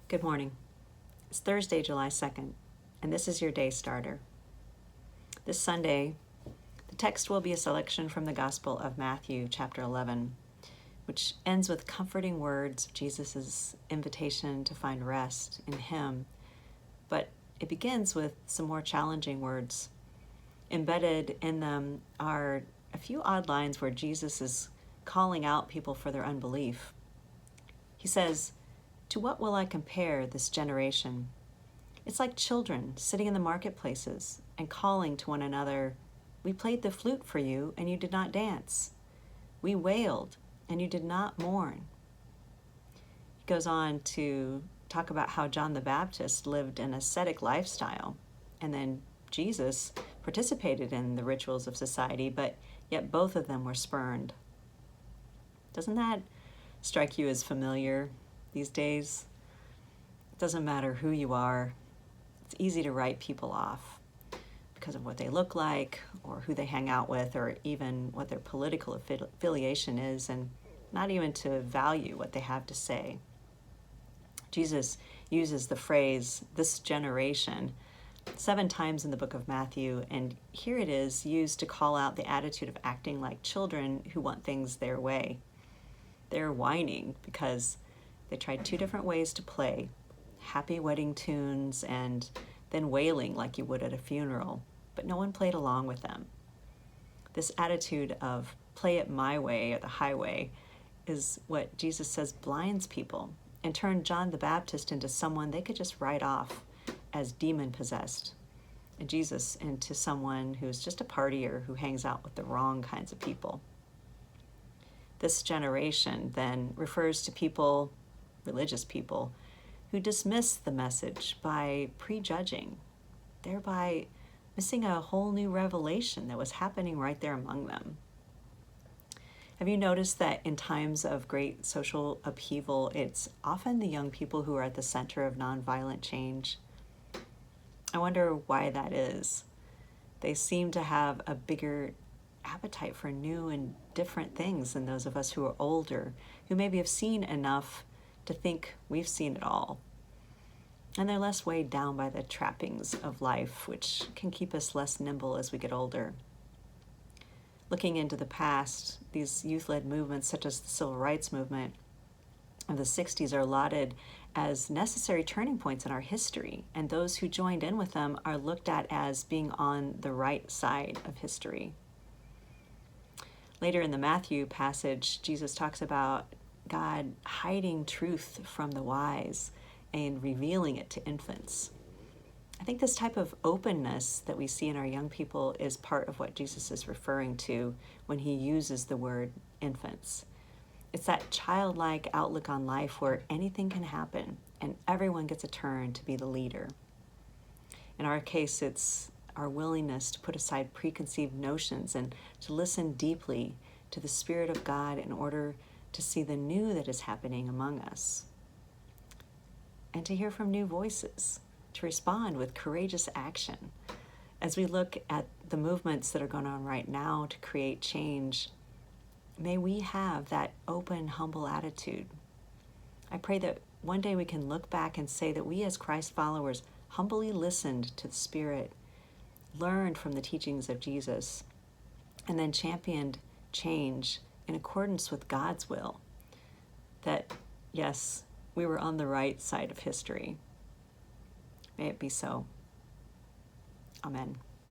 Good morning. It's Thursday, July 2nd, and this is your day starter. This Sunday, the text will be a selection from the Gospel of Matthew, chapter 11, which ends with comforting words of Jesus' invitation to find rest in Him, but it begins with some more challenging words. Embedded in them are a few odd lines where Jesus is calling out people for their unbelief. He says, "To what will I compare this generation? It's like children sitting in the marketplaces and calling to one another, 'We played the flute for you and you did not dance. We wailed and you did not mourn.'" He goes on to talk about how John the Baptist lived an ascetic lifestyle, and then Jesus participated in the rituals of society, but yet both of them were spurned. Doesn't that strike you as familiar these days? It doesn't matter who you are. It's easy to write people off because of what they look like or who they hang out with or even what their political affiliation is, and not even to value what they have to say. Jesus uses the phrase, "this generation," 7 times in the book of Matthew, and here it is used to call out the attitude of acting like children who want things their way. They're whining because they tried 2 different ways to play, happy wedding tunes and then wailing like you would at a funeral, but no one played along with them. This attitude of play it my way or the highway is what Jesus says blinds people and turned John the Baptist into someone they could just write off as demon-possessed, and Jesus into someone who's just a partier who hangs out with the wrong kinds of people. This generation then refers to people, religious people, who dismiss the message by prejudging, thereby missing a whole new revelation that was happening right there among them. Have you noticed that in times of great social upheaval, it's often the young people who are at the center of nonviolent change? I wonder why that is. They seem to have a bigger appetite for new and different things than those of us who are older, who maybe have seen enough to think we've seen it all. And they're less weighed down by the trappings of life, which can keep us less nimble as we get older. Looking into the past, these youth-led movements, such as the Civil Rights Movement of the 60s, are lauded as necessary turning points in our history, and those who joined in with them are looked at as being on the right side of history. Later in the Matthew passage, Jesus talks about God hiding truth from the wise and revealing it to infants. I think this type of openness that we see in our young people is part of what Jesus is referring to when he uses the word infants. It's that childlike outlook on life where anything can happen and everyone gets a turn to be the leader. In our case, it's our willingness to put aside preconceived notions and to listen deeply to the Spirit of God in order to see the new that is happening among us, and to hear from new voices, to respond with courageous action. As we look at the movements that are going on right now to create change, may we have that open, humble attitude. I pray that one day we can look back and say that we as Christ followers humbly listened to the Spirit, learned from the teachings of Jesus, and then championed change in accordance with God's will. That, yes, we were on the right side of history. May it be so. Amen.